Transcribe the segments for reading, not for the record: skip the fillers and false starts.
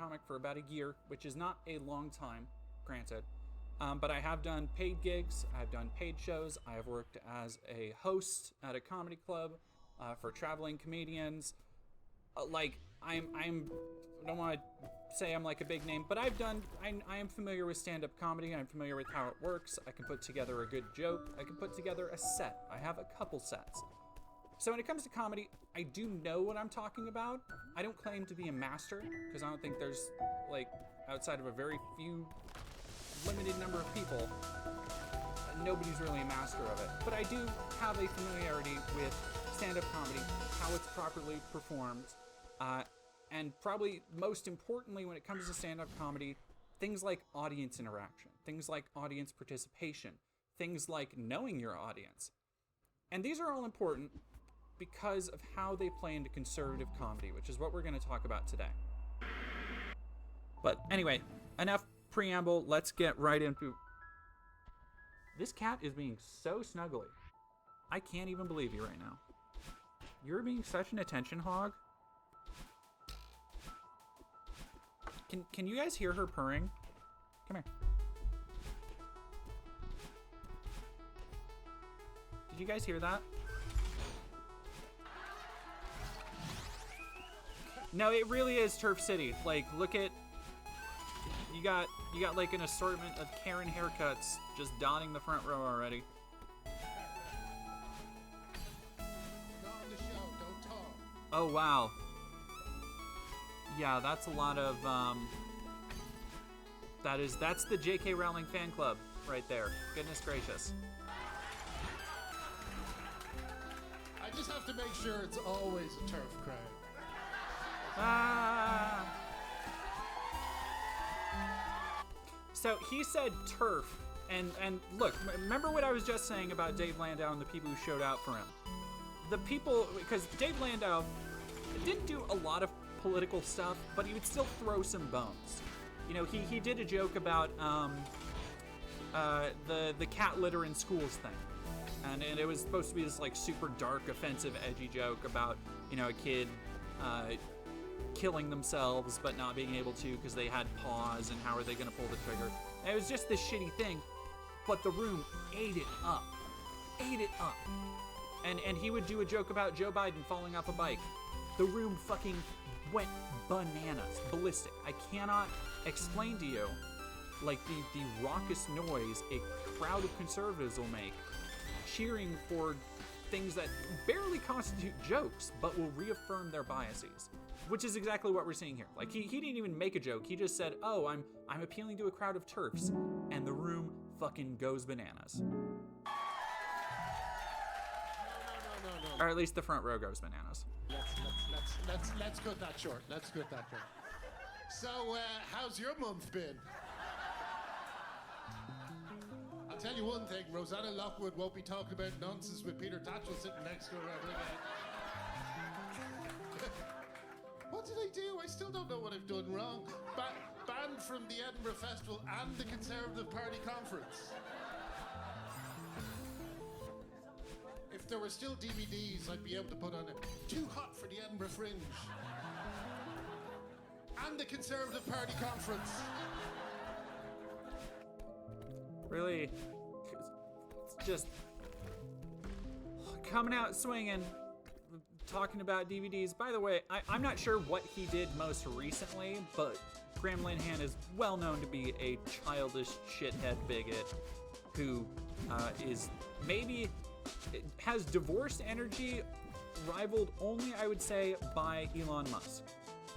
comic for about a year, which is not a long time, granted. But I have done paid gigs, I've done paid shows, I have worked as a host at a comedy club for traveling comedians. I don't want to say I'm like a big name, but I am familiar with stand-up comedy, I'm familiar with how it works, I can put together a good joke, I can put together a set, I have a couple sets. So when it comes to comedy, I do know what I'm talking about. I don't claim to be a master, because I don't think there's, outside of a very few limited number of people, nobody's really a master of it. But I do have a familiarity with stand-up comedy, how it's properly performed, and probably most importantly when it comes to stand-up comedy, things like audience interaction, things like audience participation, things like knowing your audience. And these are all important because of how they play into conservative comedy, which is what we're going to talk about today. But anyway, enough preamble, let's get right into... This cat is being so snuggly. I can't even believe you right now. You're being such an attention hog. Can you guys hear her purring? Come here. Did you guys hear that? No, it really is Turf City. Like, look at... You got like an assortment of Karen haircuts just dotting the front row already. Not on the show, don't talk. Oh, wow. Yeah, that's a lot of, that's the J.K. Rowling fan club right there. Goodness gracious. I just have to make sure it's always a turf crowd. So he said turf, and look, remember what I was just saying about Dave Landau and the people who showed out for him. The people, because Dave Landau didn't do a lot of political stuff, but he would still throw some bones. You know, he did a joke about the cat litter in schools thing. And it was supposed to be this like super dark, offensive, edgy joke about, you know, a kid killing themselves but not being able to because they had paws, and how are they going to pull the trigger. And it was just this shitty thing, but the room ate it up. And he would do a joke about Joe Biden falling off a bike. The room fucking went bananas, ballistic. I cannot explain to you, like, the raucous noise a crowd of conservatives will make cheering for things that barely constitute jokes, but will reaffirm their biases, which is exactly what we're seeing here. Like, he didn't even make a joke. He just said, oh, I'm appealing to a crowd of TERFs, and the room fucking goes bananas. No. Or at least the front row goes bananas. Let's cut that short. So, how's your month been? I'll tell you one thing, Rosanna Lockwood won't be talking about nonsense with Peter Tatchell sitting next to her ever again. What did I do? I still don't know what I've done wrong. Banned from the Edinburgh Festival and the Conservative Party conference. If there were still DVDs, I'd be able to put on it. Too hot for the Edinburgh Fringe. And the Conservative Party conference. Really, it's just coming out swinging, talking about DVDs. By the way, I'm not sure what he did most recently, but Graham Linehan is well known to be a childish shithead bigot who is maybe has divorce energy rivaled only, I would say, by Elon Musk.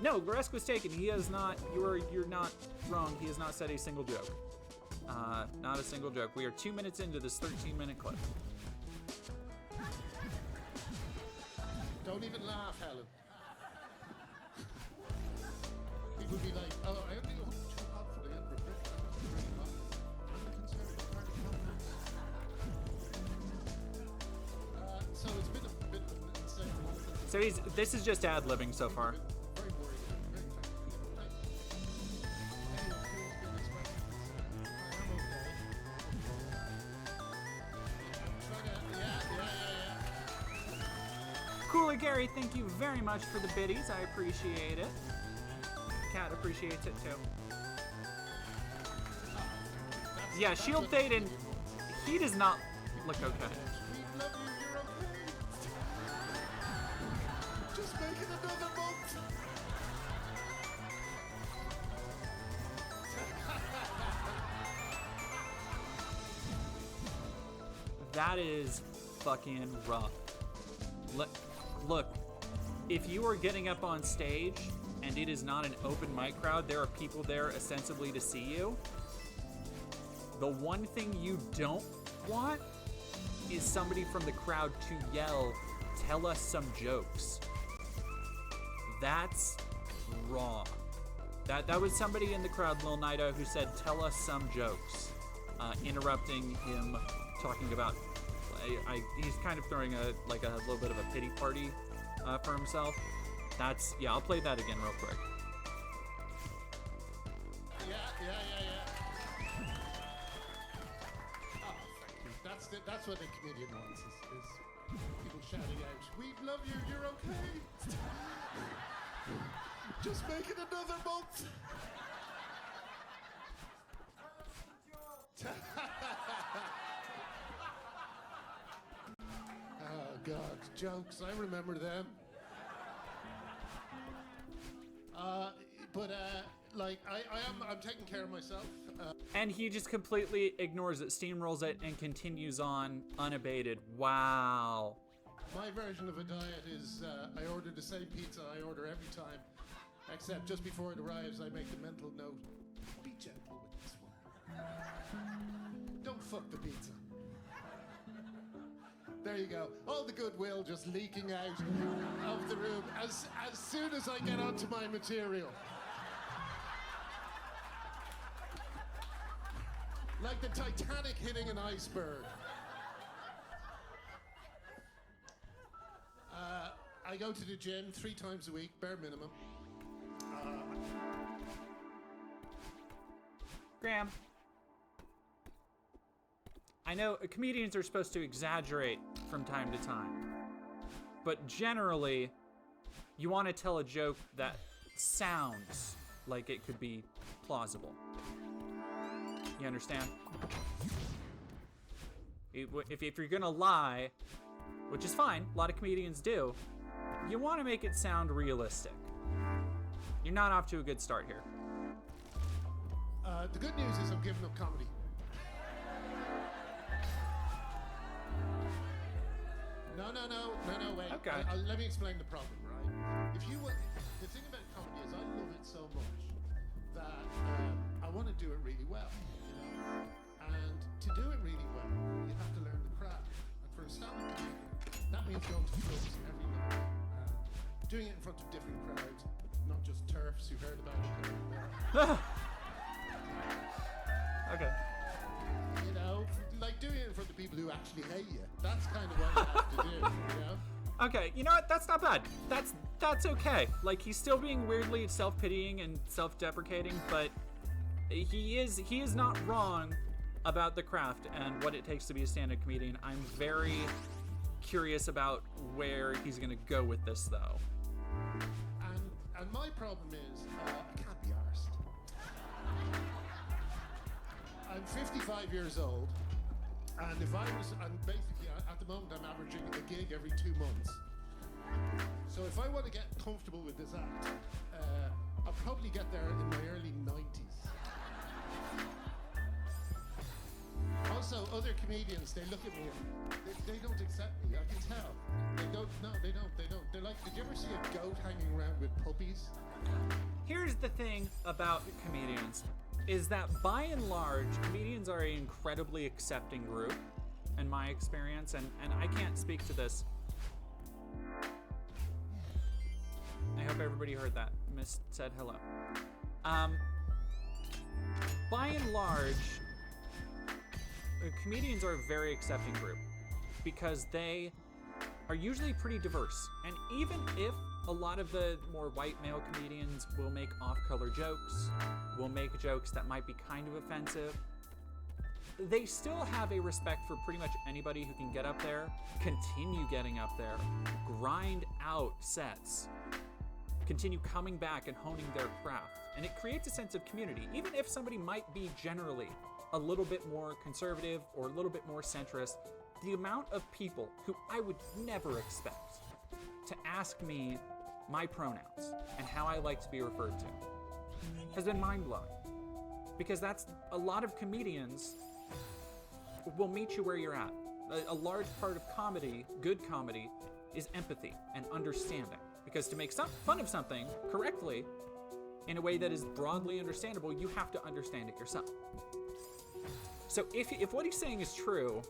No, Goresk was taken. He has not. You're not wrong. He has not said a single joke. Not a single joke. We are 2 minutes into this 13-minute clip. Don't even laugh, Helen. People be like, oh, I only hope too hot for the Edinburgh Fringe. It's really hot. I'm the Conservative Party conference. So it's been a bit of an insane moment. So this is just ad-libbing so far. Very worried. Very effective. Anyone who's been expressing this, I am okay. Yeah. Cooler Gary, thank you very much for the biddies. I appreciate it. cat appreciates it too. That's- Yeah, that's Shield what Thaden, Comedian wants. he does not look okay. We love you, you're okay. Just make it another month. That is fucking rough. Look, if you are getting up on stage and it is not an open mic crowd, there are people there ostensibly to see you. The one thing you don't want is somebody from the crowd to yell, "Tell us some jokes." That's raw. That was somebody in the crowd, Lil Nida, who said, "Tell us some jokes," interrupting him talking about. He's kind of throwing a little bit of a pity party for himself. I'll play that again real quick. Yeah. Oh, thank you. That's what a comedian wants is people shouting out, "We love you, you're okay." Just make it another month. Oh God, jokes! I remember them. I'm taking care of myself. And he just completely ignores it, steamrolls it, and continues on unabated. Wow. My version of a diet is I order the same pizza I order every time, except just before it arrives, I make the mental note: be gentle with this one. Don't fuck the pizza. There you go. All the goodwill just leaking out of the room as soon as I get onto my material. Like the Titanic hitting an iceberg. I go to the gym 3 times a week, bare minimum. Graham, I know comedians are supposed to exaggerate from time to time, but generally, you want to tell a joke that sounds like it could be plausible. You understand? If you're gonna lie, which is fine, a lot of comedians do, you want to make it sound realistic. You're not off to a good start here. The good news is I'm giving up comedy. No, wait. Okay. Let me explain the problem, right? The thing about comedy is I love it so much that I want to do it really well, you know? And to do it really well, you have to learn the craft. And for a stand-up comedian, that means going to clubs every night, doing it in front of different crowds, not just TERFs who heard about it. Okay. You know, like doing it in front of people who actually hate you. That's kind of what you have to do, you know? Okay, you know what? That's not bad. That's okay. Like, he's still being weirdly self-pitying and self-deprecating, but he is not wrong about the craft and what it takes to be a stand-up comedian. I'm very curious about where he's gonna go with this, though. And my problem is, I can't be arsed. I'm 55 years old, and basically at the moment I'm averaging a gig every 2 months. So if I want to get comfortable with this act, I'll probably get there in my early 90s. Also, other comedians, they look at me and they don't accept me. I can tell. They don't. They're like, did you ever see a goat hanging around with puppies? Here's the thing about comedians, is that by and large, comedians are an incredibly accepting group, in my experience, and I can't speak to this. I hope everybody heard that. Miss said hello. By and large, comedians are a very accepting group because they are usually pretty diverse. And even if a lot of the more white male comedians will make off-color jokes, will make jokes that might be kind of offensive, they still have a respect for pretty much anybody who can get up there, continue getting up there, grind out sets, continue coming back and honing their craft. And it creates a sense of community, even if somebody might be generally a little bit more conservative or a little bit more centrist. The amount of people who I would never expect to ask me my pronouns and how I like to be referred to has been mind-blowing. Because that's a lot of comedians will meet you where you're at. A large part of comedy, good comedy, is empathy and understanding. Because to make fun of something correctly in a way that is broadly understandable, you have to understand it yourself. So if what he's saying is true,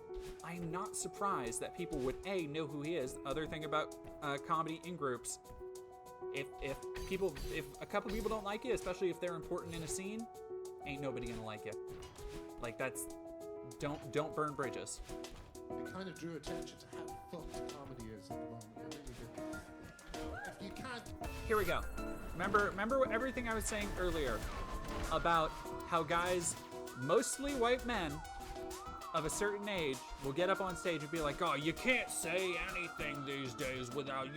I'm not surprised that people would A, know who he is. Other thing about comedy in groups, if a couple people don't like you, especially if they're important in a scene, ain't nobody gonna like you. Like don't burn bridges. It kind of drew attention to how fucked comedy is at the moment. It really did. If you can't. Here we go. Remember everything I was saying earlier about how guys, mostly white men of a certain age, will get up on stage and be like, oh, you can't say anything these days without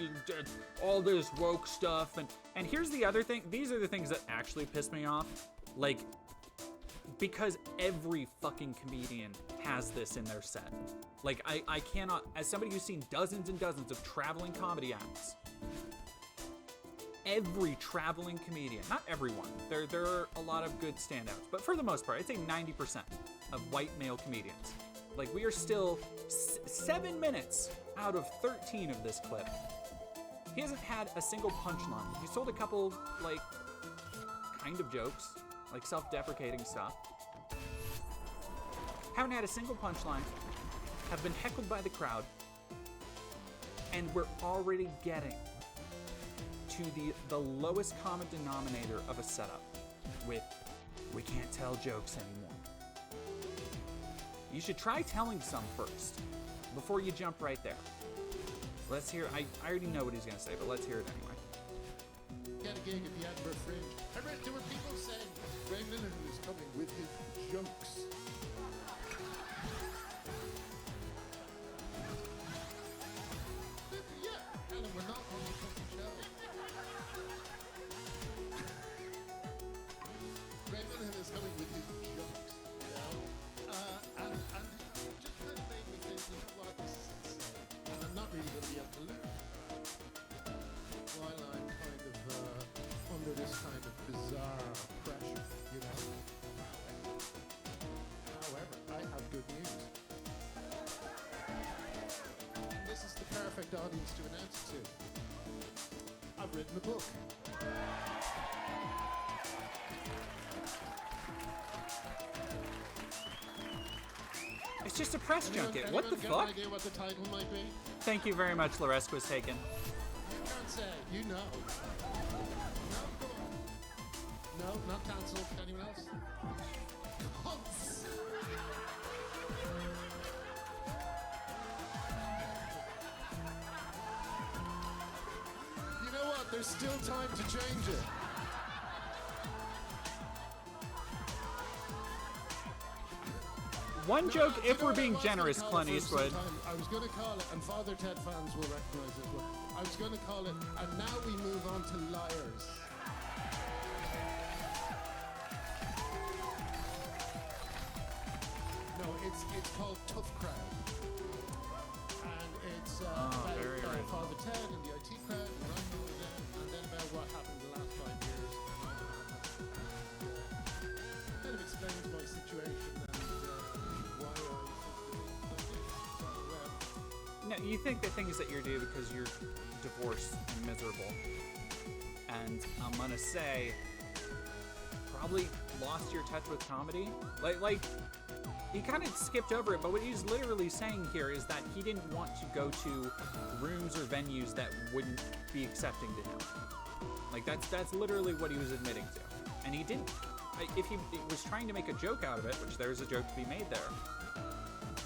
all this woke stuff. And here's the other thing. These are the things that actually piss me off. Like, because every fucking comedian has this in their set. Like, I cannot, as somebody who's seen dozens and dozens of traveling comedy acts, every traveling comedian, not everyone, there are a lot of good standouts, but for the most part, I'd say 90% of white male comedians. Like, we are still 7 minutes out of 13 of this clip. He hasn't had a single punchline. He's told a couple, like, kind of jokes, like self-deprecating stuff. Haven't had a single punchline, have been heckled by the crowd, and we're already getting to the lowest common denominator of a setup with, we can't tell jokes anymore. You should try telling some first before you jump right there. Let's hear, I already know what he's gonna say, but let's hear it anyway. Get a gig at the Edinburgh Fringe. There were people saying Ray Miller is coming with his jokes. Yeah, and we're not on the fucking show. Ray Miller is coming with his jokes, you know? And it just kind of made me think, you know what, this is insane. And I'm not really going to be able to learn while I'm kind of under this kind of bizarre pressure, you know? However, I have good news. And this is the perfect audience to announce it to. I've written a book. It's just a press junket. What the fuck? Anyone idea what the title might be? Thank you very much, Loresk was taken. You can't say. You know. No, go on. No, not cancelled. Anyone else? Cunts. You know what? There's still time to change it. One joke, You if know we're what I being was gonna generous, call it Clint for Eastwood. some time? I was going to call it, and Father Ted fans will recognize it as well. I was going to call it, and now we move on to liars. No, it's called Tough Crowd. And it's about very original. Father Ted and the IT crowd, and Ryan with them, and then about what happened the last 5 years. Kind of explains my situation and why I No, you think the things that you do because you're divorced and miserable. And I'm gonna say, probably lost your touch with comedy. Like he kind of skipped over it, but what he's literally saying here is that he didn't want to go to rooms or venues that wouldn't be accepting to him. Like that's literally what he was admitting to. And he didn't, if he was trying to make a joke out of it, which there's a joke to be made there,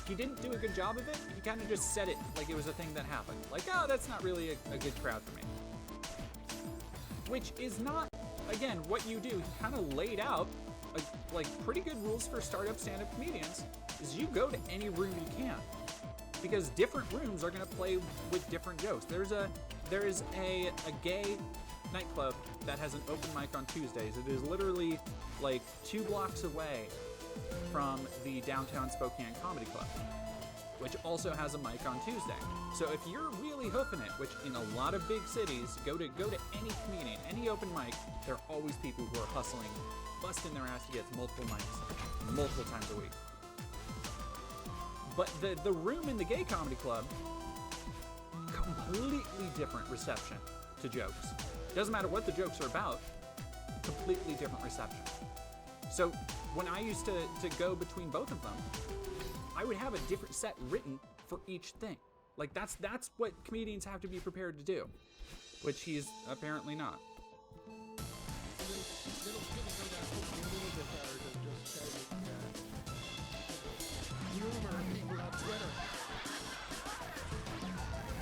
he didn't do a good job of it. He kind of just said it like it was a thing that happened. Like, oh, that's not really a good crowd for me. Which is not, again, what you do. He kind of laid out like pretty good rules for startup stand-up comedians is you go to any room you can, because different rooms are going to play with different jokes. There is a gay nightclub that has an open mic on Tuesdays. It is literally like 2 blocks away from the downtown Spokane Comedy Club, which also has a mic on Tuesday. So if you're really hoofing it, which in a lot of big cities, go to any comedian, any open mic, there are always people who are hustling, busting their ass to get multiple mics, multiple times a week. But the room in the gay comedy club, completely different reception to jokes. Doesn't matter what the jokes are about, completely different reception. So when I used to go between both of them, I would have a different set written for each thing. Like that's what comedians have to be prepared to do, which he's apparently not.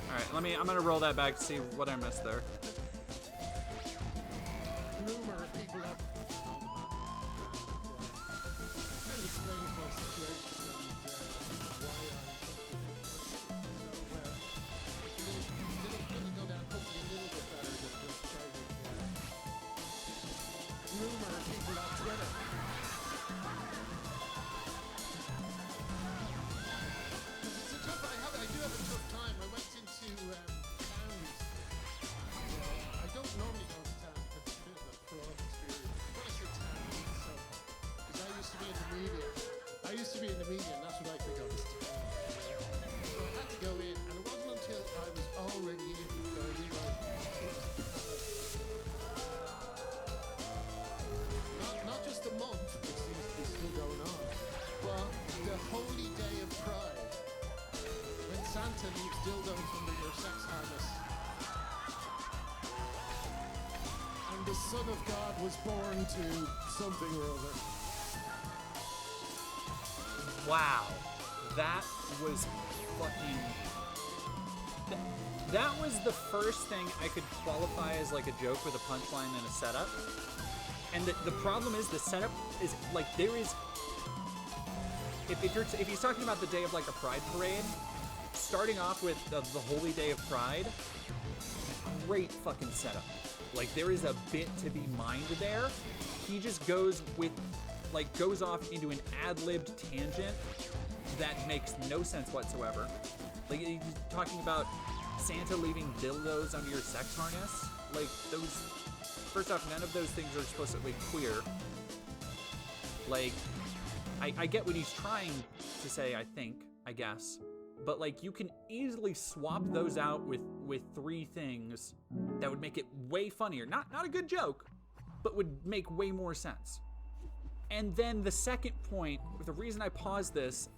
All right, I'm gonna roll that back to see what I missed there. The Son of God was born to something or other. Wow, that was fucking... That was the first thing I could qualify as like a joke with a punchline and a setup. And the problem is the setup is like there is... If he's talking about the day of like a pride parade, starting off with the holy day of pride, great fucking setup. Like there is a bit to be mined there. He just goes off into an ad-libbed tangent that makes no sense whatsoever. Like he's talking about Santa leaving dildos under your sex harness. Like those, first off, none of those things are explicitly queer. Like, I get what he's trying to say, I guess. But like you can easily swap those out with 3 things that would make it way funnier. Not a good joke, but would make way more sense. And then the second point, the reason I paused this,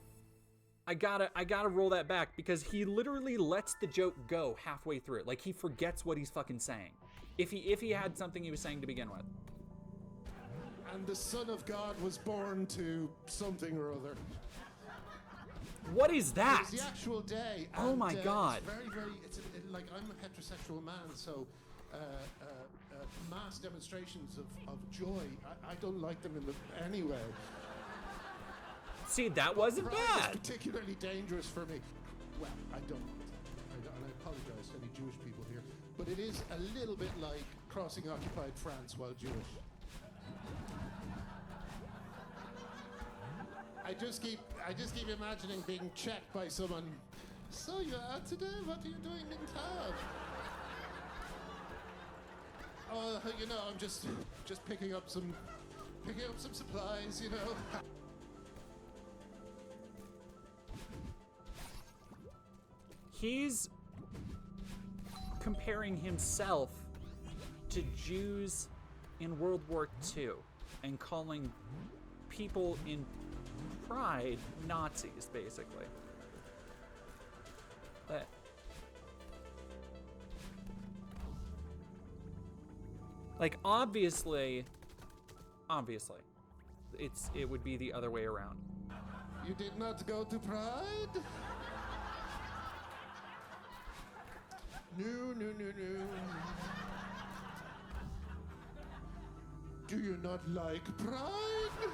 I gotta roll that back because he literally lets the joke go halfway through it. Like he forgets what he's fucking saying. If he had something he was saying to begin with. And the Son of God was born to something or other. What is that? It was the actual day. Oh my God. It's very, very, like I'm a heterosexual man, so mass demonstrations of joy, I don't like them anyway. See, that wasn't bad. It's particularly dangerous for me. Well, I don't, and I apologize to any Jewish people here, but it is a little bit like crossing occupied France while Jewish. I just keep imagining being checked by someone. So you're out today? What are you doing in town? Oh, I'm just picking up some supplies, He's comparing himself to Jews in World War II and calling people in Pride Nazis, basically. But like obviously it would be the other way around. You did not go to Pride? No. Do you not like Pride?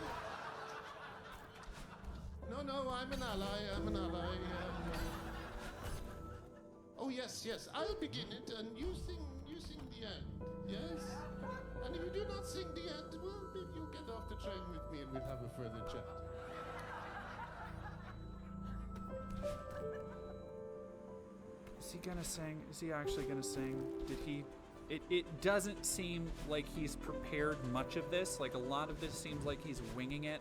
No, I'm an ally. Oh yes, I'll begin it, and you sing the end. Yes? And if you do not sing the end, well, maybe you'll get off the train with me and we'll have a further chat. Is he gonna sing? Is he actually gonna sing? Did he? It doesn't seem like he's prepared much of this. Like, a lot of this seems like he's winging it,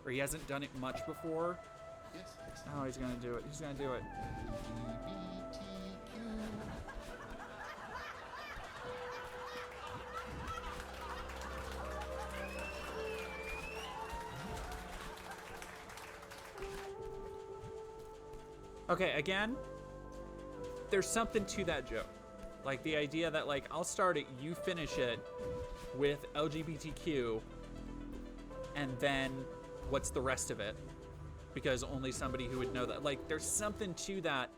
or he hasn't done it much before. Yes, yes. Oh, he's gonna do it. He's gonna do it. Okay, again, there's something to that joke. Like, the idea that, like, I'll start it, you finish it with LGBTQ, and then what's the rest of it? Because only somebody who would know that. Like, there's something to that.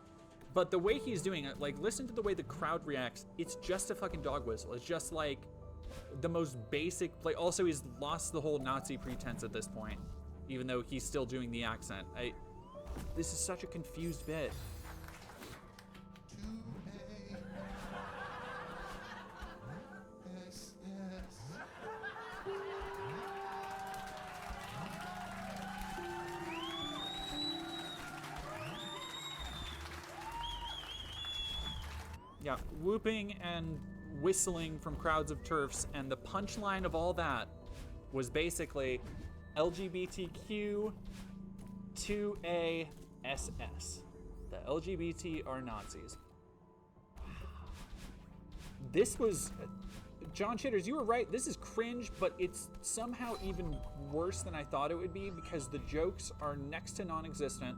But the way he's doing it, like, listen to the way the crowd reacts. It's just a fucking dog whistle. It's just, like, the most basic play. Also, he's lost the whole Nazi pretense at this point, even though he's still doing the accent. This is such a confused bit. Yeah, whooping and whistling from crowds of TERFs, and the punchline of all that was basically LGBTQ 2A SS. The LGBT are Nazis. This was... John Chitters, you were right. This is cringe, but it's somehow even worse than I thought it would be because the jokes are next to non-existent.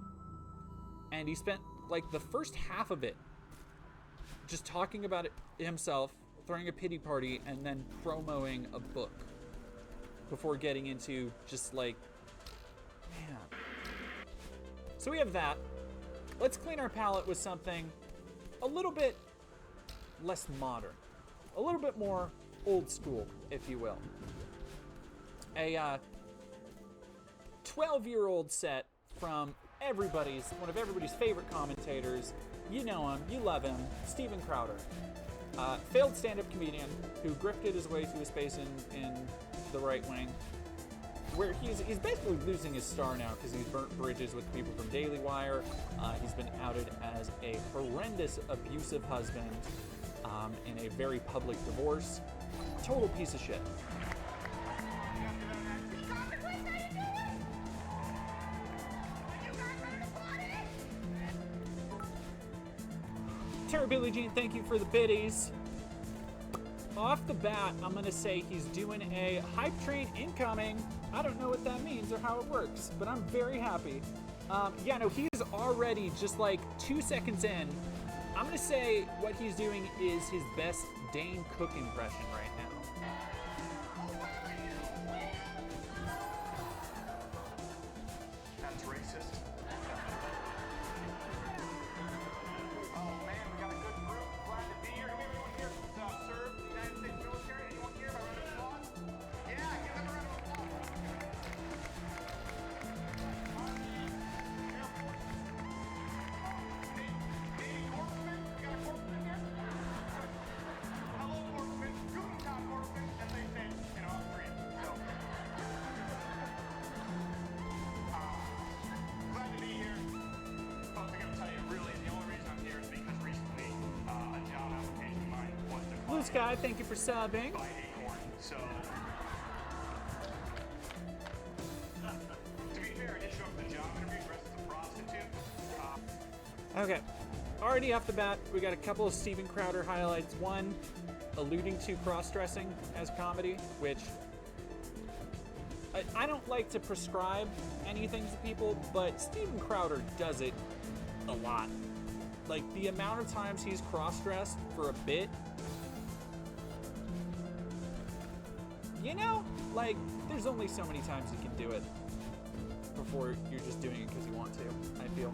And he spent, like, the first half of it just talking about it himself, throwing a pity party, and then promoting a book before getting into just, like, man. So we have that. Let's clean our palate with something a little bit less modern. A little bit more old school, if you will. A 12-year-old set from one of everybody's favorite commentators. You know him, you love him, Steven Crowder. Failed stand-up comedian who grifted his way through a space in the right wing, where he's basically losing his star now because he's burnt bridges with people from Daily Wire. He's been outed as a horrendous, abusive husband in a very public divorce. Total piece of shit. Tara Billie Jean, thank you for the biddies. Off the bat, I'm gonna say he's doing a hype train incoming. I don't know what that means or how it works, but I'm very happy. Yeah, no, he's already just like 2 seconds in. I'm gonna say what he's doing is his best Dane Cook impression right now. That's racist. Oh man, we got a good group. Glad to be here. Do we have anyone here served in the United States military? Anyone here by round of applause? Yeah, give them a round of applause. Navy corpsman? We got a corpsman here? Hello, corpsman. Guten Tag, corpsman, as they say in Austrian. So, glad to be here. Folks, I gotta tell you, really, the only reason I'm here is because recently a job application of mine was declined Blue Sky, thank you for subbing. by Acorn. So, to be fair, I did show up to the job interview dressed as a prostitute. Okay, already off the bat, we got a couple of Steven Crowder highlights. One, alluding to cross-dressing as comedy, which I don't like to prescribe anything to people, but Steven Crowder does it a lot. Like, the amount of times he's cross-dressed for a bit, you know, like, there's only so many times you can do it before you're just doing it because you want to, I feel.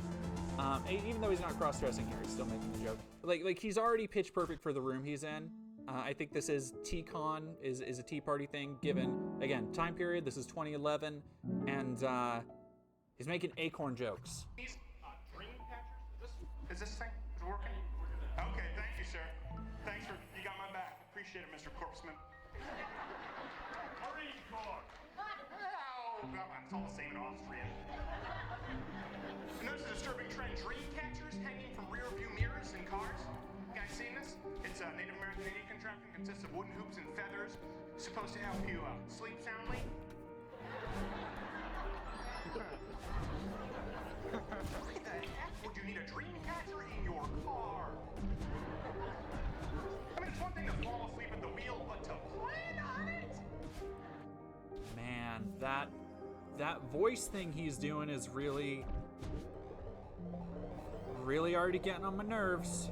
Even though he's not cross-dressing here, he's still making the joke. Like he's already pitch perfect for the room he's in. I think this is T-Con, is a Tea Party thing, given, again, time period. This is 2011, and he's making Acorn jokes. These dream catchers, is this thing is working? Okay, thank you, sir. Thanks for, you got my back. Appreciate appreciate it, Mr. Corpseman. Marine Corps. Oh, well, it's all the same in Austrian. I noticed a disturbing trend. Dream catchers hanging from rear view mirrors in cars. You guys seen this? It's a Native American Indian contraption, consists of wooden hoops and feathers. Supposed to help you sleep soundly. Why the heck would you need a dream catcher in your car? I mean, it's one thing to fall asleep at the wheel, but to plan on it? Man, that voice thing he's doing is really already getting on my nerves.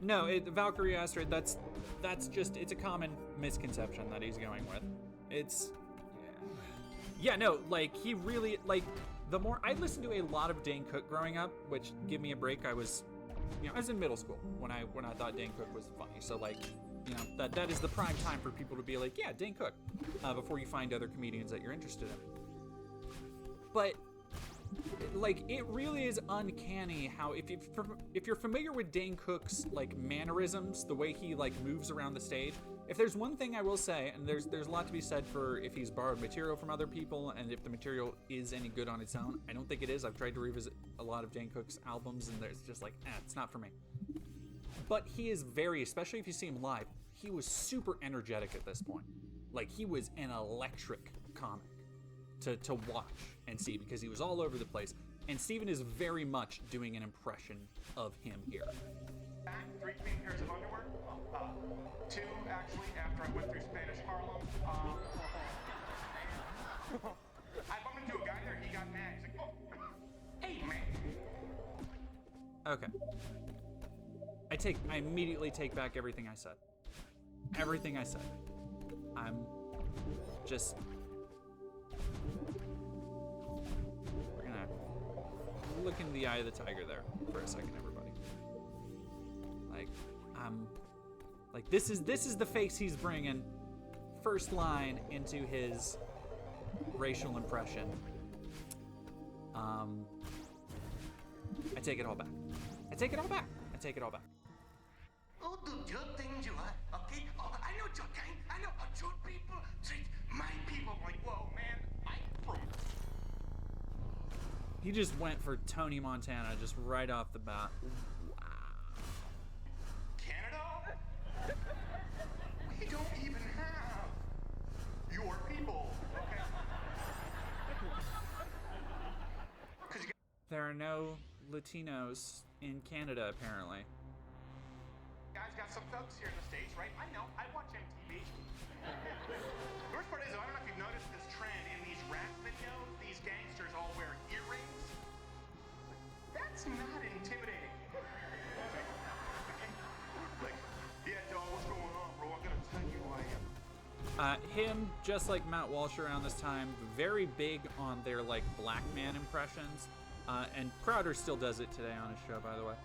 No, Valkyrie Asteroid, that's just, it's a common misconception that he's going with. It's, yeah, no, like, he really, like, the more, I listened to a lot of Dane Cook growing up, which, give me a break, I was in middle school when I thought Dane Cook was funny, so, like, that is the prime time for people to be like, yeah, Dane Cook, before you find other comedians that you're interested in. But, like, it really is uncanny how, if you're familiar with Dane Cook's, like, mannerisms, the way he, like, moves around the stage, if there's one thing I will say, and there's a lot to be said for if he's borrowed material from other people, and if the material is any good on its own, I don't think it is. I've tried to revisit a lot of Dane Cook's albums, and there's just like, it's not for me. But he is very, especially if you see him live, he was super energetic at this point. Like, he was an electric comic to watch and see, because he was all over the place. And Steven is very much doing an impression of him here. Back, 3 clean pairs of underwear. 2, actually, after I went through Spanish Harlem. I bumped into a guy there, he got mad. He's like, oh, hey, man. Okay. I immediately take back everything I said. Everything I said. I'm just... We're gonna look in the eye of the tiger there for a second, everybody. Like, this is the face he's bringing first line into his racial impression. I take it all back. I take it all back. I take it all back. Oh, do good things you are, okay? Oh, I know your kind. I know how good people treat my people. I'm like, whoa, man, I'm from... He just went for Tony Montana just right off the bat. Wow. Canada? We don't even have your people, okay? 'Cause you There are no Latinos in Canada, apparently. guys got some thugs here in the States, right? I know, I watch MTV. The worst part is, I don't know if you've noticed this trend in these rap videos, these gangsters all wear earrings. That's not intimidating. Like, yeah, dog, what's going on, bro? I gotta tell you who I am. Him, just like Matt Walsh around this time, very big on their, like, black man impressions. And Crowder still does it today on his show, by the way.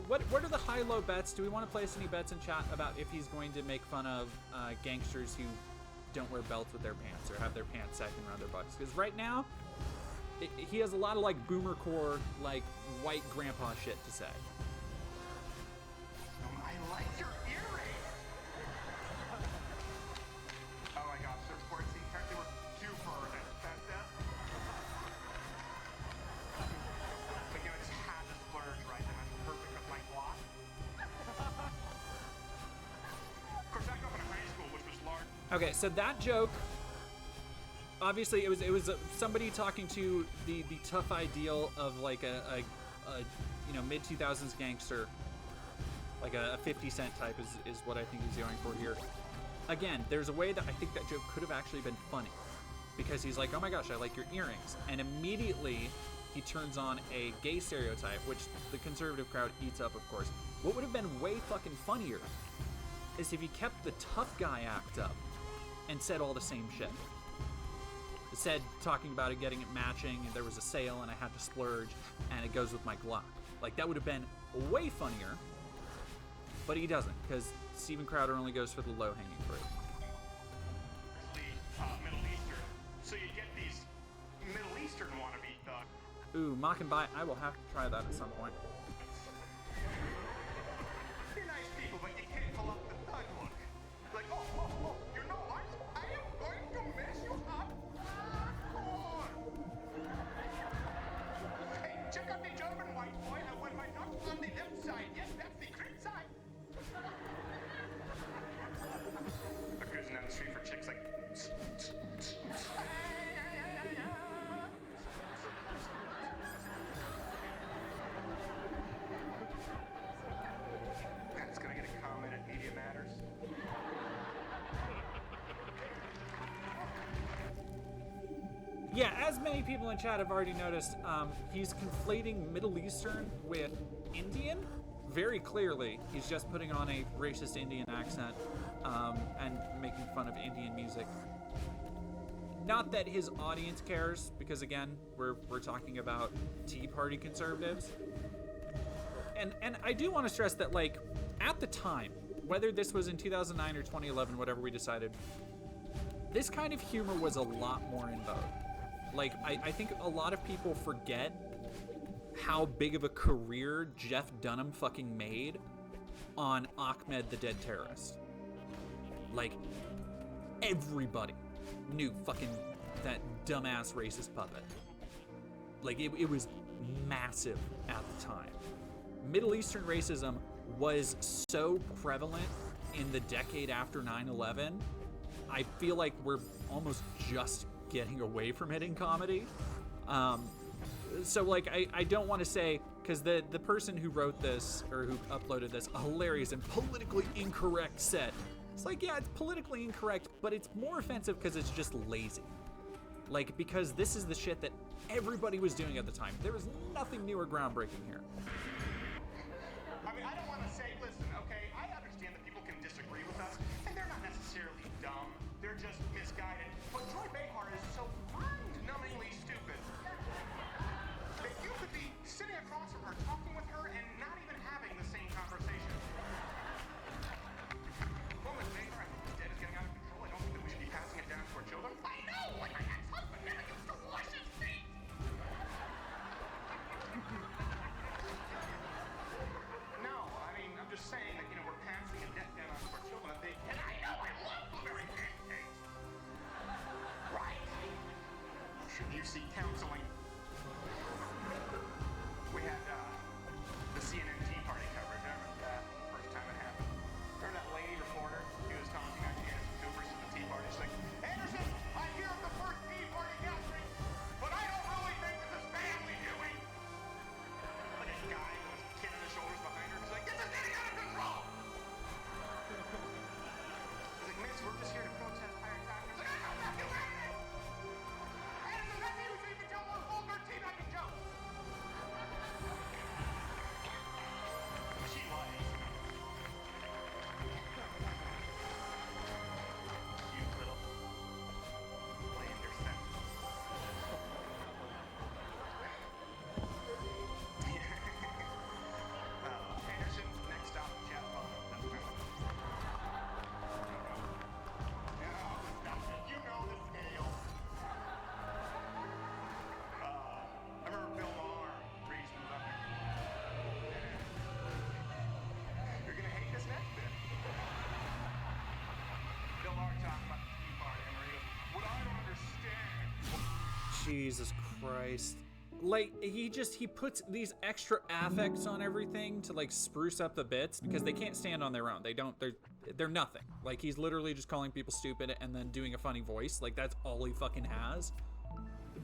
What are the high-low bets? Do we want to place any bets in chat about if he's going to make fun of gangsters who don't wear belts with their pants or have their pants sagging around their butts? Because right now, he has a lot of, like, boomer core, like, white grandpa shit to say. I like your earring. Oh my gosh, they're sportsy. They were due for an expensive. But you know, I just had to splurge right then. That's perfect with my block. Of course, I grew up in a high school which was large. Okay, so that joke, obviously it was somebody talking to the tough ideal of like a mid 2000s gangster, like a 50 Cent type is what I think he's going for here. Again, there's a way that I think that joke could have actually been funny, because he's like, oh my gosh, I like your earrings, and immediately he turns on a gay stereotype, which the conservative crowd eats up, of course. What would have been way fucking funnier is if he kept the tough guy act up and said all the same shit. Said, talking about it, getting it matching, and there was a sale and I had to splurge, and it goes with my Glock. Like, that would have been way funnier, but he doesn't, because Steven Crowder only goes for the low-hanging fruit. Middle Eastern. So you get these Middle Eastern wannabe thugs. Ooh, mock and buy. I will have to try that at some point. Yeah, as many people in chat have already noticed, he's conflating Middle Eastern with Indian. Very clearly, he's just putting on a racist Indian accent and making fun of Indian music. Not that his audience cares, because again, we're talking about Tea Party conservatives. And I do want to stress that, like, at the time, whether this was in 2009 or 2011, whatever we decided, this kind of humor was a lot more in vogue. Like, I think a lot of people forget how big of a career Jeff Dunham fucking made on Ahmed the Dead Terrorist. Like, everybody knew fucking that dumbass racist puppet. Like, it was massive at the time. Middle Eastern racism was so prevalent in the decade after 9/11. I feel like we're almost just getting away from it in comedy. So, like, I don't want to say, because the person who wrote this, or who uploaded this, a hilarious and politically incorrect set. It's like, yeah, it's politically incorrect, but it's more offensive because it's just lazy. Like, because this is the shit that everybody was doing at the time. There was nothing new or groundbreaking here. I mean, I don't want to say, listen, okay, I understand that people can disagree with us, and they're not necessarily dumb. They're just misguided. But Joy Behar is so mind-numbingly stupid that you could be sitting across from her, talking with her, and not even having the same conversation. Well, Miss Behar, I think this debt is getting out of control. I don't think that we should be passing it down to our children. I know! Like my ex-husband never used to wash his feet! No, I mean, I'm just saying that, you know, we're passing a debt down onto our children. And I know I love blueberry pancakes! Right. Should you seek counseling? We had the CNN Tea Party coverage. I remember that first time it happened. Remember that lady reporter? She was talking to Anderson Cooper from the Tea Party. She's like, Anderson, I hear of the first Tea Party gathering, but I don't really think this is family doing. Like a guy with his kid on his shoulders behind her. He's like, this is getting out of control. He's like, Miss, we're just here to protest higher taxes. He's like, I know nothing about it. Anderson, that's you, so you can tell more vulgar teabagging jokes. She was. Cute little Landerson. Anderson, next stop, Jeff. You know the scale. I remember Bill Maher reached me up. You're gonna hate this next bit. Bill Maher talking about the Tea Party, and he goes, what I don't understand. Jesus Christ. Like, he puts these extra affects on everything to, like, spruce up the bits, because they can't stand on their own. They're nothing. Like, he's literally just calling people stupid and then doing a funny voice. Like, that's all he fucking has.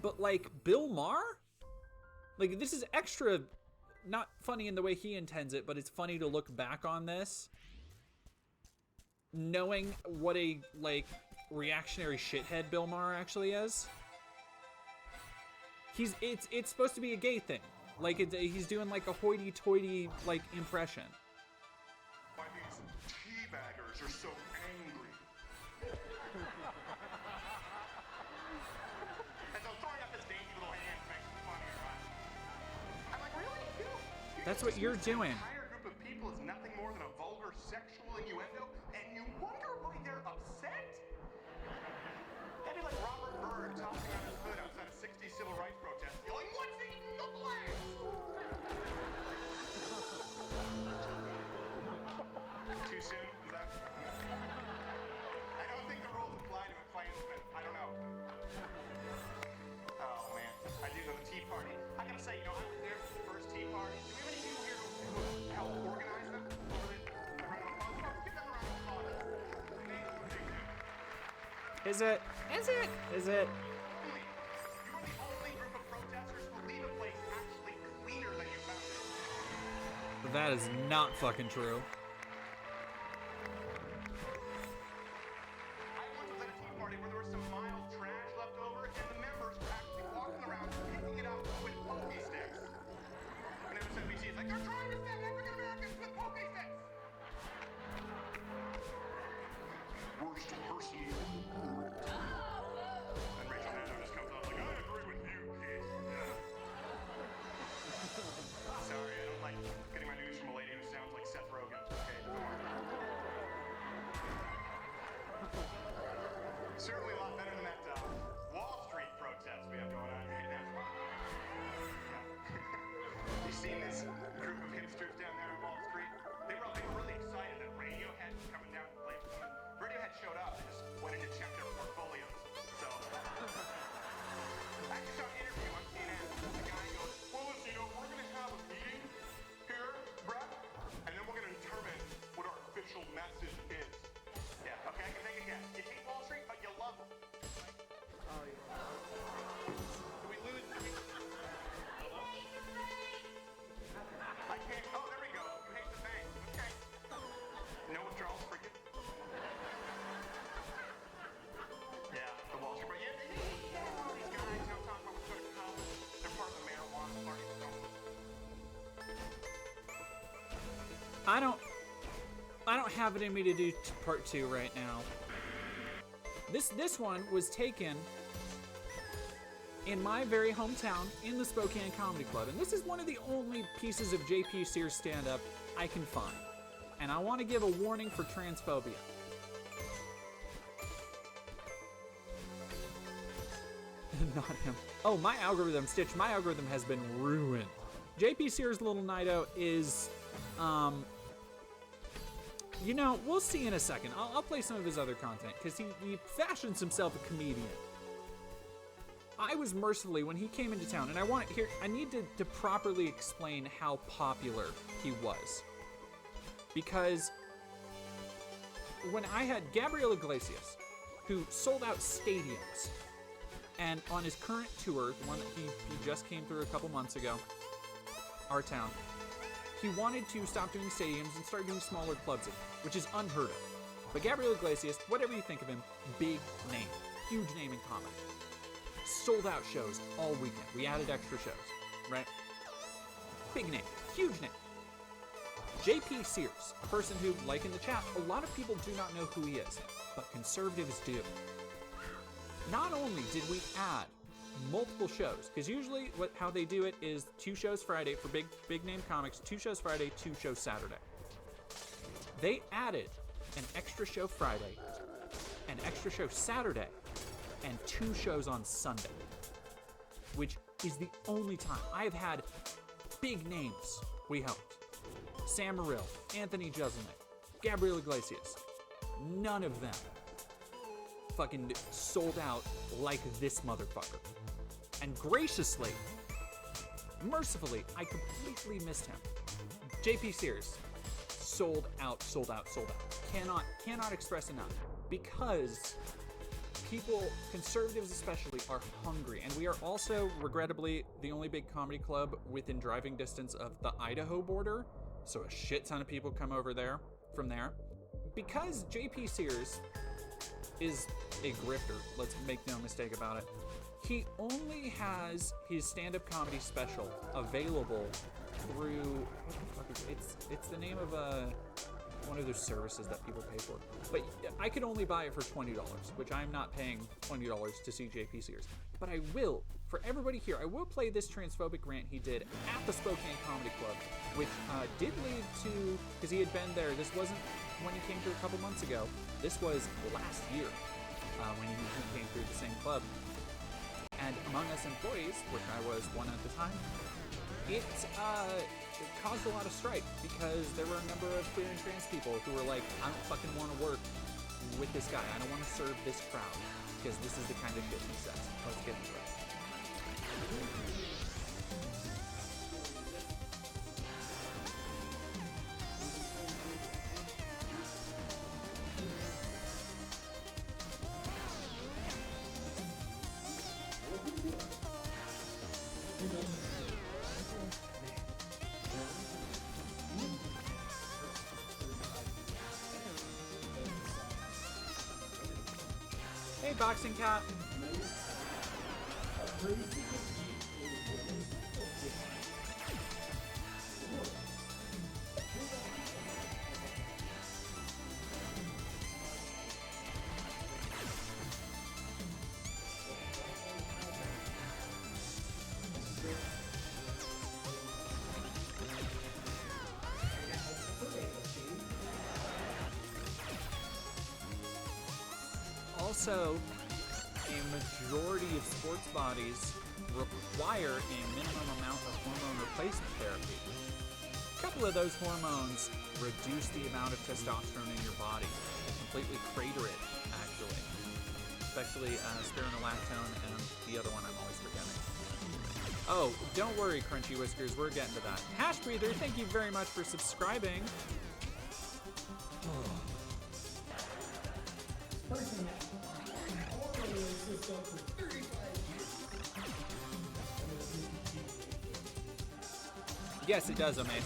But, like, Bill Maher? Like, this is extra, not funny in the way he intends it, but it's funny to look back on this, knowing what a, like, reactionary shithead Bill Maher actually is. It's supposed to be a gay thing. Like, he's doing, like, a hoity-toity, like, impression. Why these teabaggers are so angry. And so throwing up his dainty little hands makes it funnier, right? I'm like, really? You That's what you're doing. An entire group of people is nothing more than a vulgar sexual innuendo, and you wonder why they're upset? That'd be like Robert Byrd tossing on his hood outside a 60s civil rights protest, yelling, what's eating the blacks? Too soon? Is that? I don't think the rules apply to a Klansman. I don't know. Oh, man. I do know the Tea Party. I gotta say, you know, I was there for the first Tea Party. Do we have any people here who helped organize them? A round of applause. Give them a round of applause. Is it? Is it? Is it? You were the only group of protesters who leave a place actually cleaner than you found it. That is not fucking true. I once was at a Tea Party where there was some mild trash left over, and the members were actually seen this group of hipsters down there on Wall Street? They were really excited that Radiohead was coming down to play for them. Radiohead showed up and just went in to check their portfolios. So, I just saw an interview on CNN. The guy goes, well, listen, we're going to have a meeting here, Brett, and then we're going to determine what our official message is. Yeah, okay, I can take a guess. You hate Wall Street, but you love them. Oh, yeah. Do we lose? I can't. Oh, there we go. You hate the bank. Okay. No withdrawals for you. Yeah, the Wall Street. But yeah, all these guys, talking about what's going to come. They're part of the marijuana party. I don't have it in me to do part 2 right now. This one was taken in my very hometown in the Spokane Comedy Club, and this is one of the only pieces of JP Sears stand-up I can find. And I want to give a warning for transphobia. Not him. Oh, my algorithm, Stitch, my algorithm has been ruined. JP Sears' Little Nido is, you know, we'll see in a second. I'll play some of his other content, because he fashions himself a comedian. I was mercifully, when he came into town, and I need to properly explain how popular he was. Because when I had Gabriel Iglesias, who sold out stadiums, and on his current tour, the one that he just came through a couple months ago, our town, he wanted to stop doing stadiums and start doing smaller clubs, which is unheard of. But Gabriel Iglesias, whatever you think of him, big name, huge name in comedy. Sold out shows all weekend. We added extra shows, right? Big name, huge name. JP Sears, a person who, like in the chat, a lot of people do not know who he is, but conservatives do. Not only did we add multiple shows, because usually how they do it is 2 shows Friday for big name comics, 2 shows Friday, 2 shows Saturday. They added an extra show Friday, an extra show Saturday, and 2 shows on Sunday, which is the only time I have had big names we helped. Sam Morrill, Anthony Jeselnik, Gabriel Iglesias. None of them fucking sold out like this motherfucker. And graciously, mercifully, I completely missed him. JP Sears, sold out. Cannot express enough. Because people, conservatives especially, are hungry. And we are also, regrettably, the only big comedy club within driving distance of the Idaho border. So a shit ton of people come over there, from there. Because JP Sears is a grifter, let's make no mistake about it. He only has his stand-up comedy special available through, what the fuck is it? It's the name of one of those services that people pay for. But I could only buy it for $20, which I'm not paying $20 to see JP Sears. But I will, for everybody here, I will play this transphobic rant he did at the Spokane Comedy Club, which did lead to, because he had been there, this wasn't when he came through a couple months ago, this was last year when he came through the same club. And Among Us employees, which I was one at the time, it caused a lot of strife because there were a number of queer and trans people who were like, I don't fucking want to work with this guy. I don't want to serve this crowd because this is the kind of shit he says. Let's get into it. Hey, Boxing Cat. Also, a majority of sports bodies require a minimum amount of hormone replacement therapy. A couple of those hormones reduce the amount of testosterone in your body, completely crater it, actually. Especially spironolactone and the other one I'm always forgetting. Oh, don't worry, Crunchy Whiskers, we're getting to that. Hash Breather, thank you very much for subscribing. Yes, it does, Amaze.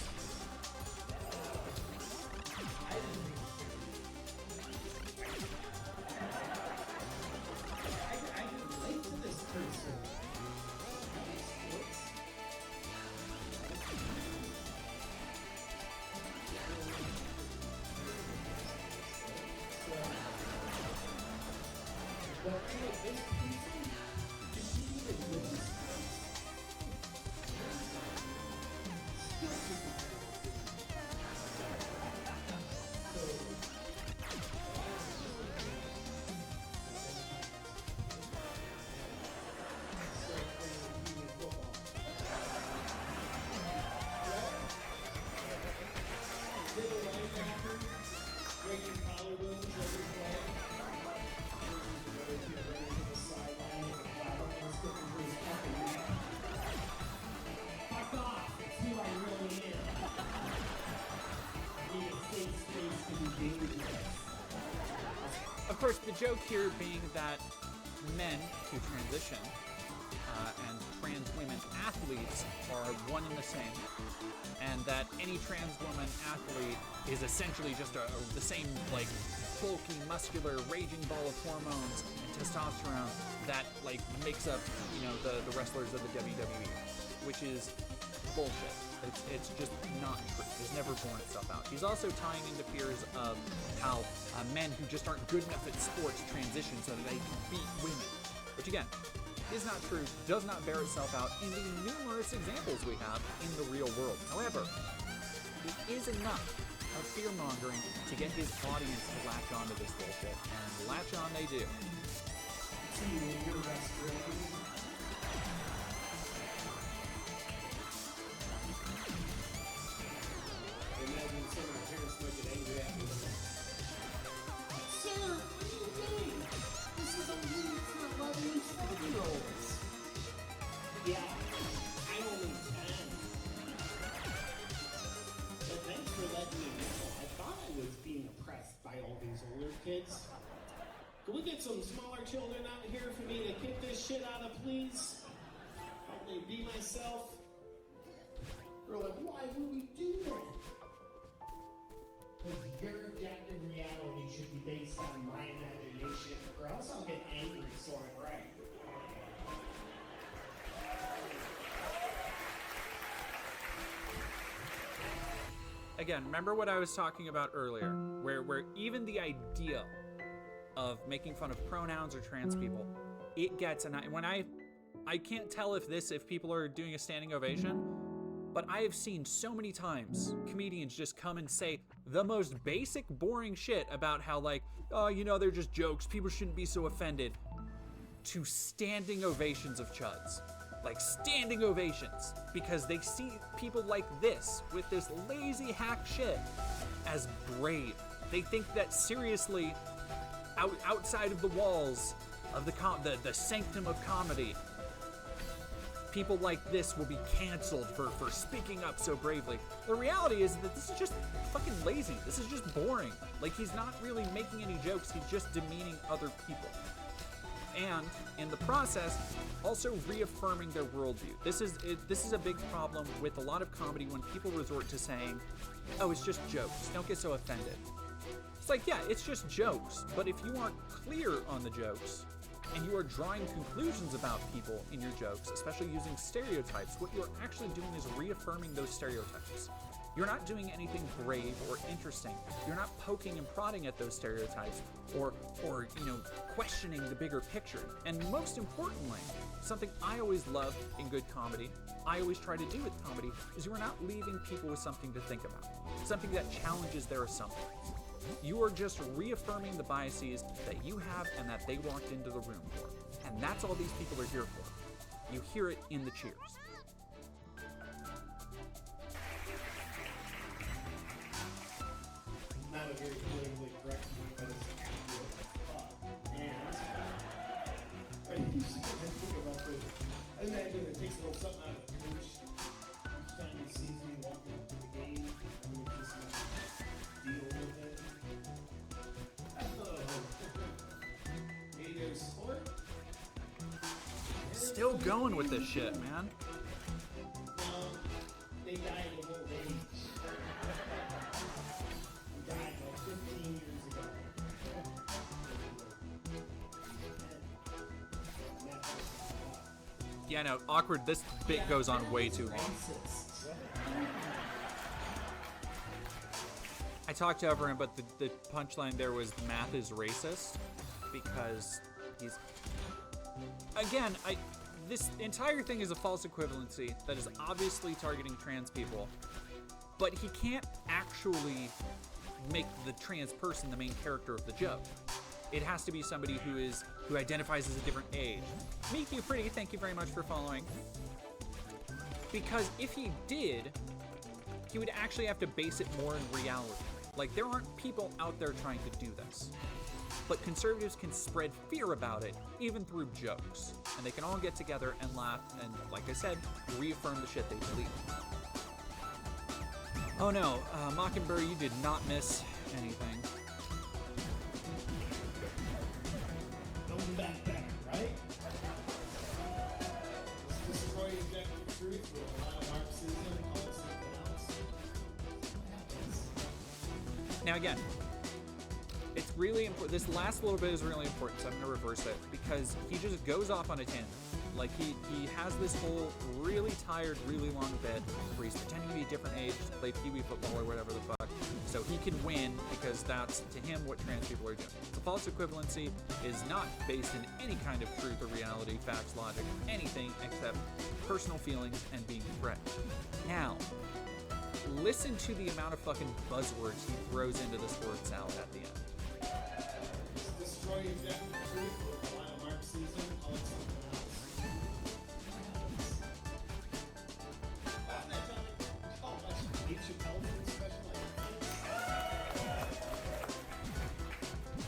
Of course, the joke here being that men who transition and trans women athletes are one and the same, and that any trans woman athlete is essentially just the same, like, bulky, muscular, raging ball of hormones and testosterone that, like, makes up, you know, the wrestlers of the WWE, which is bullshit. It's just not true. It's never borne itself out. He's also tying into fears of how men who just aren't good enough at sports transition so that they can beat women, which again is not true, does not bear itself out in the numerous examples we have in the real world. However, it is enough of fear-mongering to get his audience to latch onto this bullshit, and latch on they do. Yeah, I'm only 10. But thanks for letting me know. I thought I was being oppressed by all these older kids. Can we get some smaller children out here for me to kick this shit out of, please? Help me be myself. They're like, why would we do that? Because your objective reality should be based on my imagination, or else I'll get angry, so I'm right. Again, remember what I was talking about earlier, where even the idea of making fun of pronouns or trans people, it gets, and when I can't tell if people are doing a standing ovation, but I have seen so many times comedians just come and say the most basic, boring shit about how, like, oh, you know, they're just jokes, people shouldn't be so offended, to standing ovations of chuds. Like, standing ovations, because they see people like this with this lazy hack shit as brave. They think that seriously, outside of the walls of the sanctum of comedy, people like this will be canceled for speaking up so bravely. The reality is that this is just fucking lazy. This is just boring. Like, he's not really making any jokes, he's just demeaning other people. And in the process, also reaffirming their worldview. This is a big problem with a lot of comedy when people resort to saying, oh, it's just jokes, don't get so offended. It's like, yeah, it's just jokes, but if you aren't clear on the jokes, and you are drawing conclusions about people in your jokes, especially using stereotypes, what you're actually doing is reaffirming those stereotypes. You're not doing anything brave or interesting. You're not poking and prodding at those stereotypes or questioning the bigger picture. And most importantly, something I always love in good comedy, I always try to do with comedy, is you are not leaving people with something to think about, something that challenges their assumptions. You are just reaffirming the biases that you have and that they walked into the room for. And that's all these people are here for. You hear it in the cheers. Not a very politically correct point, but it's accurate as fuck. And I think about this. I imagine it takes a little something out of the coach. Each time he sees me walking up to the game, I'm going to just deal with it. Hey, there's sport. Still going with this shit, man. Well, they died of old age. They died like 15 years ago. Yeah, no, awkward. This bit goes on way too long. I talked over him, but the punchline there was math is racist because he's... Again, this entire thing is a false equivalency that is obviously targeting trans people, but he can't actually make the trans person the main character of the joke. It has to be somebody who identifies as a different age. Meet you pretty, thank you very much for following. Because if he did, he would actually have to base it more in reality. Like, there aren't people out there trying to do this. But conservatives can spread fear about it, even through jokes. And they can all get together and laugh and, like I said, reaffirm the shit they believe. Oh no, Mockingbird, you did not miss anything. Don't back back, right? Let's destroy objective truth with a lot of Marxism and call it something else. Now again, it's really important. This last little bit is really important, so I'm gonna reverse it because he just goes off on a tangent. Like he has this whole really tired, really long bit where he's pretending to be a different age, to play Pee-wee football or whatever the fuck, so he can win because that's to him what trans people are doing. The false equivalency is not based in any kind of truth or reality, facts, logic, anything except personal feelings and being threatened. Now, listen to the amount of fucking buzzwords he throws into this word salad at the end. Destroy objective truth with a lot of Marxism and call it something else. Dave Chappelle did a special like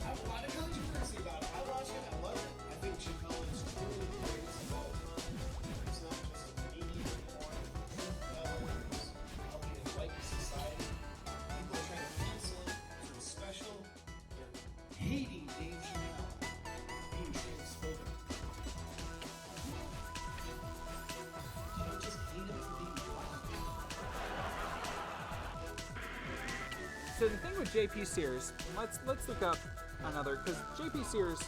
I have a lot of controversy about it. I watch it, I love it. I think Chappelle is truly the greatest of all time. It's not just a comedian anymore. It's helping enlighten society. People are trying to cancel him for his special. They're hating Dave Chappelle. Being transphobic. You don't just hate him for being black. So the thing with JP Sears, let's look up another, because JP Sears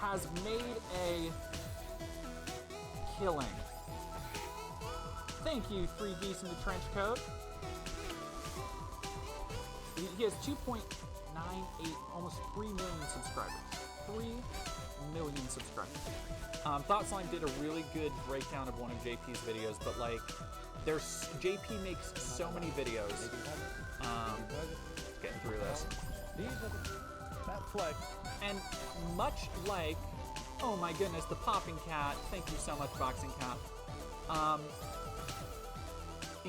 has made a killing. Thank you, 3 Geese in the Trench Coat. He has 2.98, almost 3 million subscribers. 3 million subscribers. Thoughtslime did a really good breakdown of one of JP's videos, but like, JP makes so many videos. Getting through this. That flex. And much like, oh my goodness, the popping cat. Thank you so much, Boxing Cat.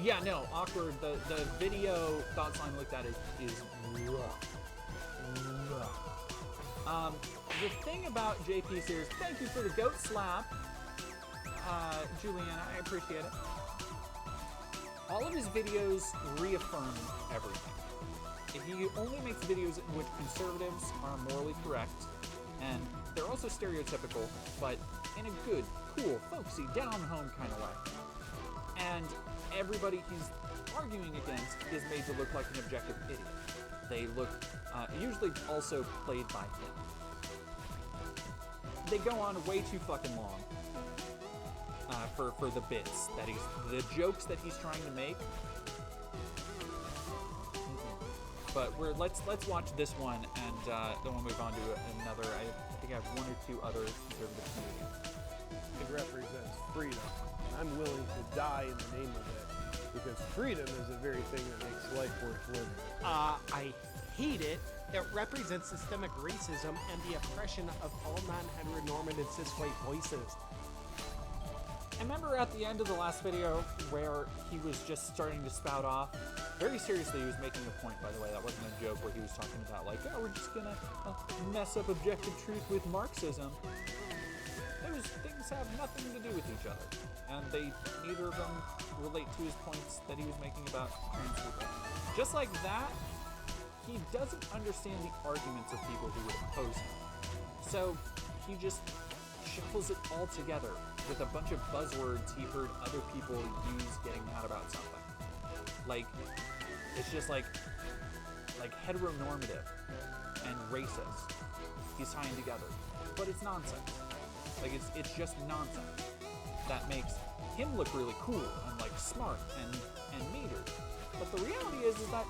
Yeah, no, awkward. The video Thoughtslime looked at is rough. The thing about JP Sears, thank you for the goat slap, Juliana, I appreciate it. All of his videos reaffirm everything. He only makes videos in which conservatives are morally correct, and they're also stereotypical, but in a good, cool, folksy, down-home kind of way. And everybody he's arguing against is made to look like an objective idiot. They look, usually also played by him. They go on way too fucking long. For the bits that the jokes that he's trying to make. But let's watch this one, and then we'll move on to another. I think I have 1 or 2 other conservative comedians. It represents freedom. I'm willing to die in the name of it because freedom is the very thing that makes life worth living. I hate it. It represents systemic racism and the oppression of all non-heteronormative cis-white voices. I remember at the end of the last video where he was just starting to spout off. Very seriously, he was making a point, by the way. That wasn't a joke where he was talking about, like, oh, we're just gonna mess up objective truth with Marxism. Those things have nothing to do with each other. And neither of them relate to his points that he was making about trans people. Just like that, he doesn't understand the arguments of people who would oppose him. So he just shuffles it all together with a bunch of buzzwords he heard other people use getting mad about something. Like, it's just like heteronormative and racist he's tying together. But it's nonsense. Like, it's just nonsense. That makes him look really cool and like smart and metered. But the reality is that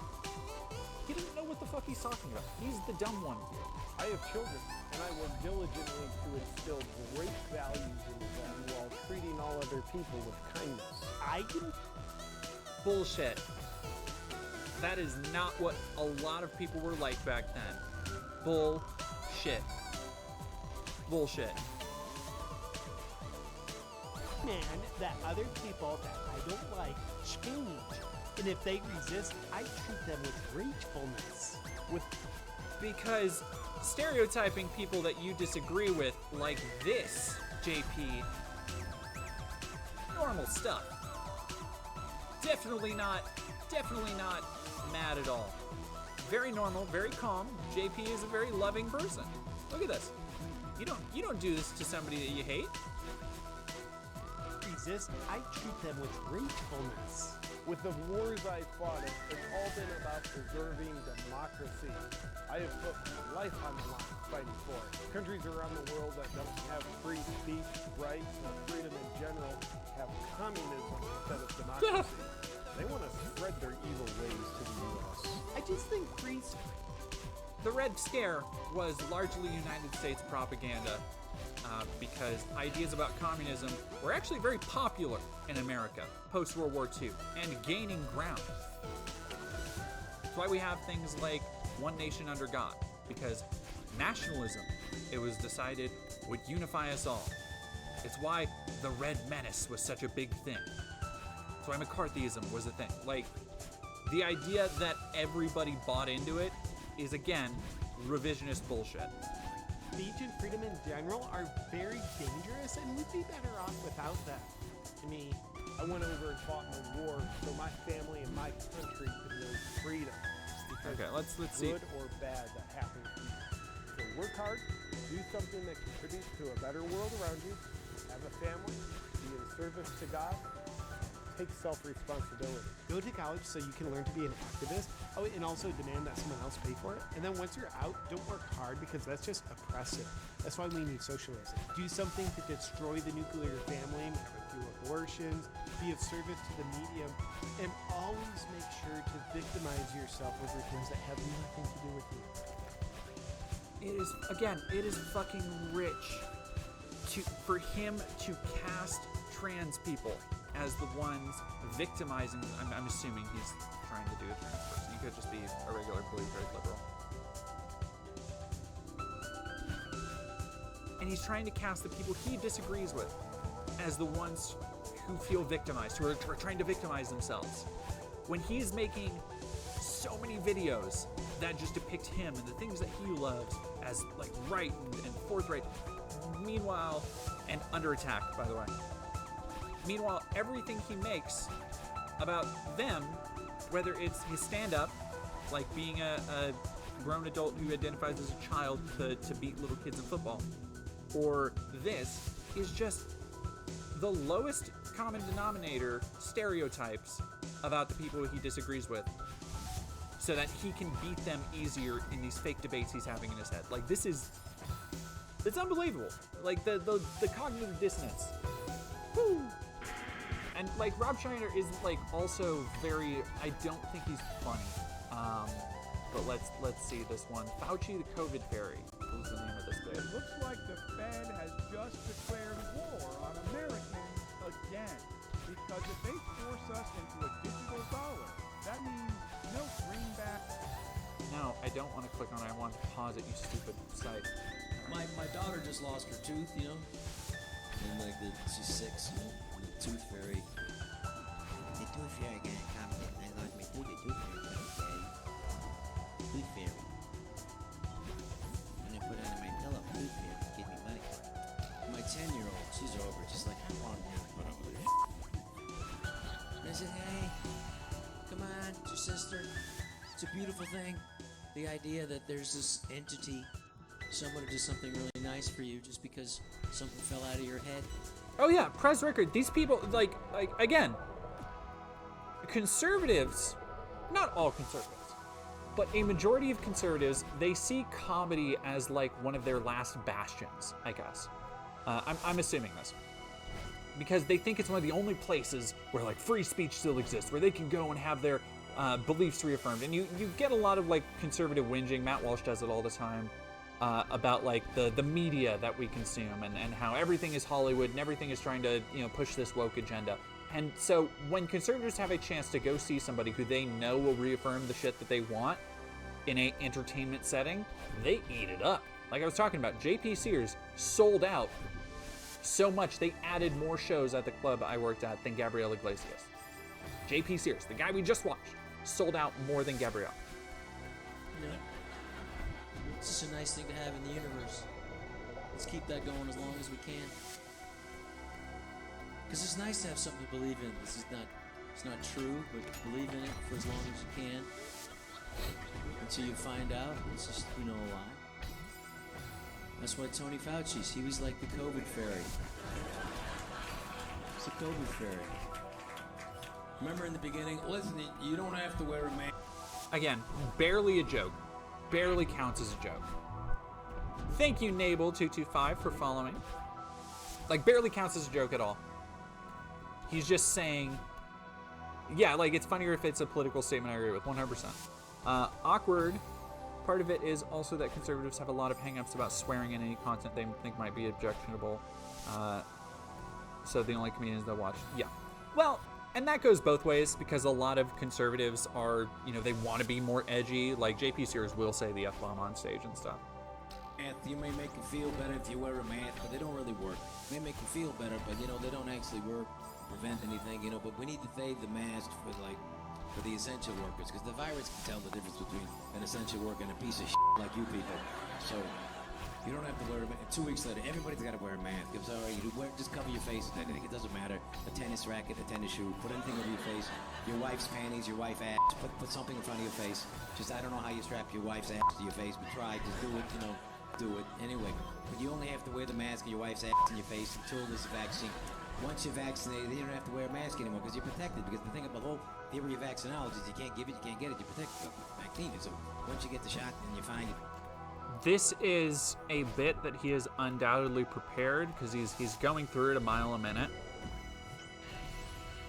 he doesn't know what the fuck he's talking about. He's the dumb one here. I have children, and I work diligently to instill great values into them while treating all other people with kindness. I can... Bullshit. That is not what a lot of people were like back then. Bullshit. Bullshit. Man, that other people that I don't like change. And if they resist, I treat them with gratefulness. Because stereotyping people that you disagree with like this, JP, normal stuff. Definitely not mad at all. Very normal, very calm. JP is a very loving person. Look at this. You don't do this to somebody that you hate. Resist, I treat them with gratefulness. With the wars I fought, it's all been about preserving democracy. I have put my life on the line fighting for it. Countries around the world that don't have free speech, rights, or freedom in general have communism instead of democracy. They want to spread their evil ways to the U.S. I just think The Red Scare was largely United States propaganda because ideas about communism were actually very popular in America post-World War II and gaining ground. That's why we have things like One Nation Under God, because nationalism, it was decided, would unify us all. It's why the Red Menace was such a big thing. That's why McCarthyism was a thing. Like, the idea that everybody bought into it is, again, revisionist bullshit. Speech and freedom in general are very dangerous, and we'd be better off without them. To me, I went over and fought in the war so my family and my country could know freedom. Because Okay, let's see. good or bad that happens to you. So work hard, do something that contributes to a better world around you, have a family, be in service to God, take self-responsibility. go to college so you can learn to be an activist. Oh, and also demand that someone else pay for it. And then once you're out, don't work hard because that's just oppressive. That's why we need socialism. Do something to destroy the nuclear family, never through abortions, be of service to the medium, and always make sure to victimize yourself over things that have nothing to do with you. It is fucking rich for him to cast trans people as the ones victimizing. I'm assuming he's trying to do a trans person. You could just be a regular blue-haired liberal. And he's trying to cast the people he disagrees with as the ones who feel victimized, who are trying to victimize themselves. When he's making so many videos that just depict him and the things that he loves as like right and forthright. Meanwhile, and under attack, by the way. Meanwhile, everything he makes about them, whether it's his stand-up, like being a grown adult who identifies as a child to beat little kids in football, or this, is just the lowest common denominator stereotypes about the people he disagrees with, so that he can beat them easier in these fake debates he's having in his head. Like, it's unbelievable. Like, the cognitive dissonance. Woo! And, like, Rob Schneider is, like, also very, I don't think he's funny. But let's see this one. Fauci the COVID fairy is the name of this bit. It looks like the Fed has just declared war on Americans again. Because if they force us into a digital dollar, that means no greenback. No, I don't want to click on it. I want to pause it, you stupid site. My daughter just lost her tooth, you know? And like she's 6, you know? And the tooth fairy. The tooth fairy gonna come and I lost my tooth. The tooth fairy gonna say, tooth fairy. And I put it under my pillow. Tooth fairy, give me money. My 10-year-old, she's over. She's like, I want to put over this. And I said, hey, come on, it's your sister. It's a beautiful thing. The idea that there's this entity, someone who does something really nice for you just because something fell out of your head. Oh yeah, press record. These people, like again, conservatives, not all conservatives, but a majority of conservatives, they see comedy as like one of their last bastions, I guess. I'm assuming this. Because they think it's one of the only places where like free speech still exists, where they can go and have their beliefs reaffirmed. And you get a lot of like conservative whinging. Matt Walsh does it all the time about like the media that we consume and how everything is Hollywood and everything is trying to push this woke agenda. And so when conservatives have a chance to go see somebody who they know will reaffirm the shit that they want in a entertainment setting, they eat it up. Like I was talking about, JP Sears sold out so much they added more shows at the club I worked at than Gabrielle Iglesias. JP Sears, the guy we just watched, sold out more than Gabrielle. You know, it's just a nice thing to have in the universe. Let's keep that going as long as we can. Because it's nice to have something to believe in. It's not true, but believe in it for as long as you can. Until you find out it's just, a lie. That's why Tony Fauci's, he was like the COVID fairy. It's the COVID fairy. Remember in the beginning, listen, you don't have to wear a mask. Again, barely a joke. Barely counts as a joke. Thank you, Nable225, for following. Like, barely counts as a joke at all. He's just saying, yeah, like, it's funnier if it's a political statement I agree with, 100%. Awkward. Part of it is also that conservatives have a lot of hang-ups about swearing in any content they think might be objectionable. So the only comedians they'll watch. Yeah. Well, and that goes both ways because a lot of conservatives are, they want to be more edgy. Like JP Sears will say the F-bomb on stage and stuff. You may make you feel better if you wear a mask, but they don't really work. They may make you feel better, but they don't actually work, prevent anything, But we need to save the mask for the essential workers, because the virus can tell the difference between an essential worker and a piece of shit like you people. So you don't have to wear a mask. 2 weeks later, everybody's got to wear a mask. I'm sorry, just cover your face. It doesn't matter. A tennis racket, a tennis shoe, put anything over your face. Your wife's panties, your wife's ass. Put something in front of your face. I don't know how you strap your wife's ass to your face, but try. Just do it. Do it anyway. But you only have to wear the mask of your wife's ass in your face until there's a vaccine. Once you're vaccinated, you don't have to wear a mask anymore because you're protected. Because the thing about the whole theory of vaccinology is you can't give it, you can't get it, you're protected. Vaccine. So once you get the shot, then you find it. This is a bit that he is undoubtedly prepared because he's going through it a mile a minute.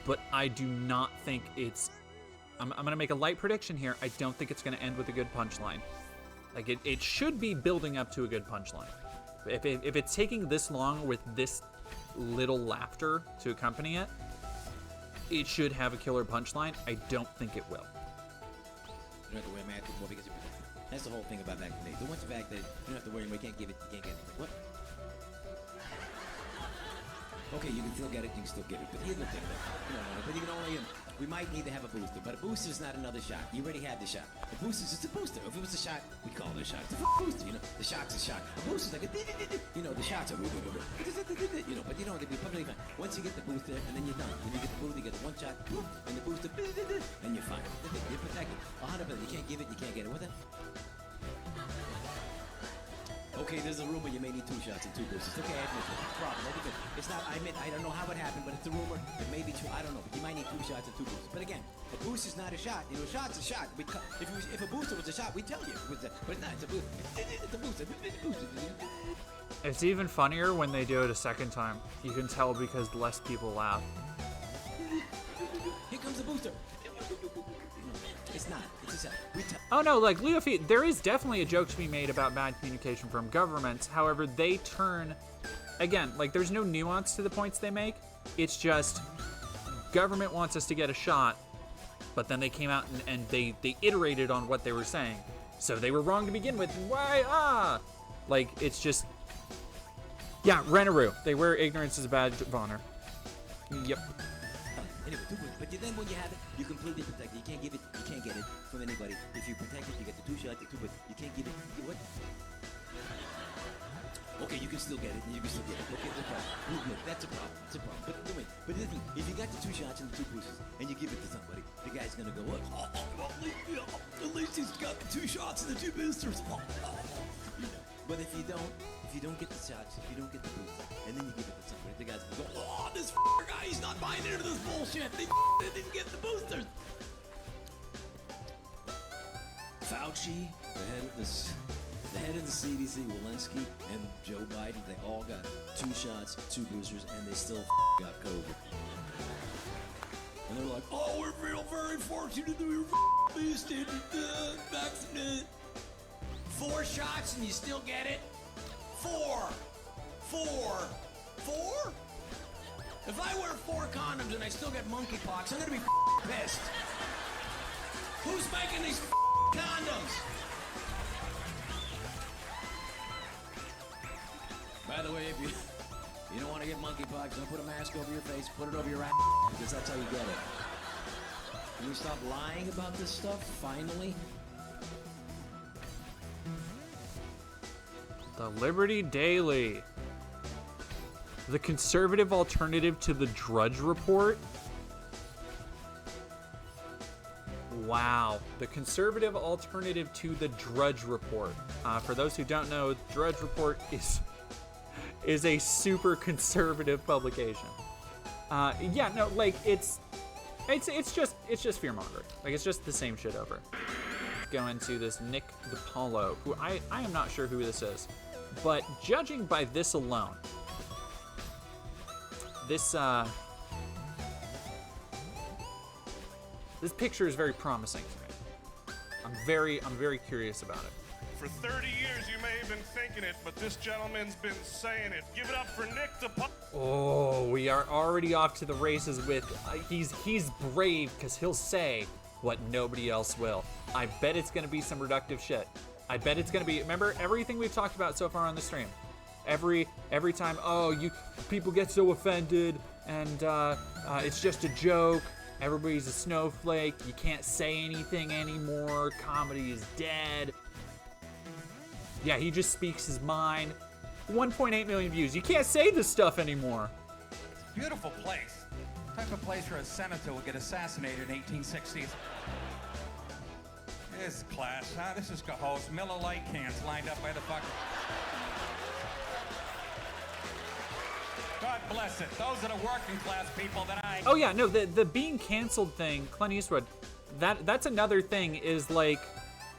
But I do not think it's... I'm going to make a light prediction here. I don't think it's going to end with a good punchline. Like, it should be building up to a good punchline. If it's taking this long with this little laughter to accompany it, it should have a killer punchline. I don't think it will. You don't have to wear a mask anymore because you're protected. That's the whole thing about vaccination. Once you're vaccinated, you don't have to worry anymore. You can't give it, you can't get it. What? Okay, you can still get it, you can still get it. But here's the thing, but you can only, we might need to have a booster, but a booster is not another shot. You already had the shot. A booster is just a booster. If it was a shot, we call it a shot. It's a booster, The shot's a shot. A booster's like a the shots are but they'd be perfectly fine. Once you get the booster, and then you're done. When you get the booster, you get the one shot, and the booster, and you're fine. You're protected. 100%. You can't give it, you can't get it. What the? Okay, there's a rumor you may need 2 shots and 2 boosters. Okay, I admit it. Problem. It's not, I don't know how it happened, but it's a rumor. It may be true. I don't know. But you might need 2 shots and 2 boosters. But again, a booster's not a shot. A shot's a shot. If a booster was a shot, we'd tell you. But it's not. It's a booster. It's a booster. It's a booster. It's even funnier when they do it a second time. You can tell because less people laugh. Here comes the booster. It's not. It's a shot. Oh no, like Leo Feet, there is definitely a joke to be made about bad communication from governments. However, they turn, again, like there's no nuance to the points they make. It's just government wants us to get a shot, but then they came out and they iterated on what they were saying. So they were wrong to begin with. Why? Like, it's just, yeah, Renaroo. They wear ignorance as a badge of honor. Yep. Anyway, but then when you have it, you completely protect it. You can't give it, you can't get it from anybody. If you protect it, you get the 2 shots, but you can't give it. What? Okay, you can still get it, and you can still get it. Okay, that's a problem. That's a problem. That's a problem. But wait, but listen, if you got the 2 shots and the 2 boosters, and you give it to somebody, the guy's gonna go, well, at least he's got the 2 shots and the 2 boosters. But if you don't get the shots, if you don't get the boosters, and then you give it to somebody, the guy's gonna go, oh, this guy, he's not buying into this bullshit. They didn't get the boosters. Fauci, the head of the CDC, Walensky, and Joe Biden, they all got 2 shots, 2 boosters, and they still got COVID. And they're like, oh, we're very fortunate that we were boosted, vaccinated. 4 shots and you still get it? 4. If I wear 4 condoms and I still get monkeypox, I'm gonna be pissed. Who's making these condoms? By the way, if you don't want to get monkeypox, don't put a mask over your face, put it over your ass, because that's how you get it. Can we stop lying about this stuff, finally? The Liberty Daily. The conservative alternative to the Drudge Report. Wow. The conservative alternative to the Drudge Report. For those who don't know, Drudge Report is a super conservative publication. Yeah, no, like it's just fear mongering. Like it's just the same shit over. Go into this Nick DiPaolo, who I am not sure who this is, but judging by this alone, this picture is very promising to me. I'm very curious about it. For 30 years, you may have been thinking it, but this gentleman's been saying it. Give it up for Nick DiPaolo. Oh, we are already off to the races with, he's brave because he'll say what nobody else will. I bet it's going to be some reductive shit. I bet it's going to be, remember everything we've talked about so far on the stream. Every time, people get so offended and it's just a joke. Everybody's a snowflake. You can't say anything anymore. Comedy is dead. Yeah, he just speaks his mind. 1.8 million views. You can't say this stuff anymore. It's a beautiful place. Type of place where a senator would get assassinated in 1860s. This is class, huh? This is Cahoes. Miller Lite cans lined up by the bucket. God bless it. Those are the working class people that I... Oh yeah, no, the being canceled thing, Clint Eastwood, that's another thing is like,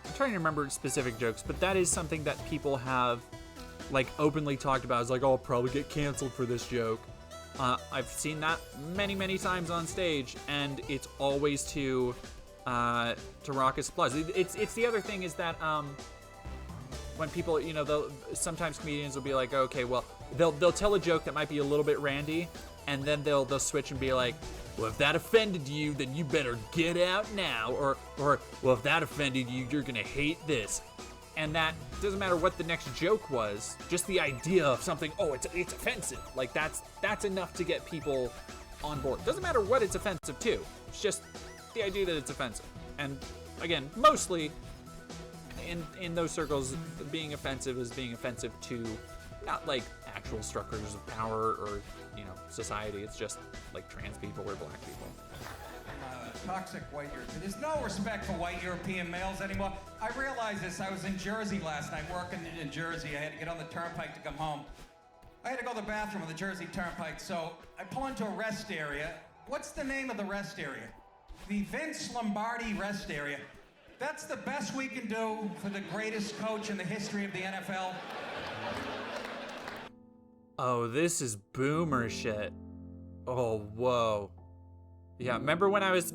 I'm trying to remember specific jokes, but that is something that people have like openly talked about. It's like, oh, I'll probably get canceled for this joke. I've seen that many times on stage, and it's always to raucous applause. It's the other thing is that when people, sometimes comedians will be like, okay, well, they'll tell a joke that might be a little bit randy, and then they'll switch and be like, well, if that offended you, then you better get out now, or well, if that offended you, you're gonna hate this. And that doesn't matter what the next joke was, just the idea of something, oh, it's offensive. Like that's enough to get people on board. Doesn't matter what it's offensive to. It's just the idea that it's offensive. And again, mostly in those circles, being offensive is being offensive to not like actual structures of power or society. It's just like trans people or black people. Toxic white European. There's no respect for white European males anymore. I realized this. I was in Jersey last night, working in Jersey. I had to get on the turnpike to come home. I had to go to the bathroom on the Jersey Turnpike, so I pull into a rest area. What's the name of the rest area? The Vince Lombardi rest area. That's the best we can do for the greatest coach in the history of the NFL. Oh, this is boomer shit. Oh, whoa. Yeah, remember when I was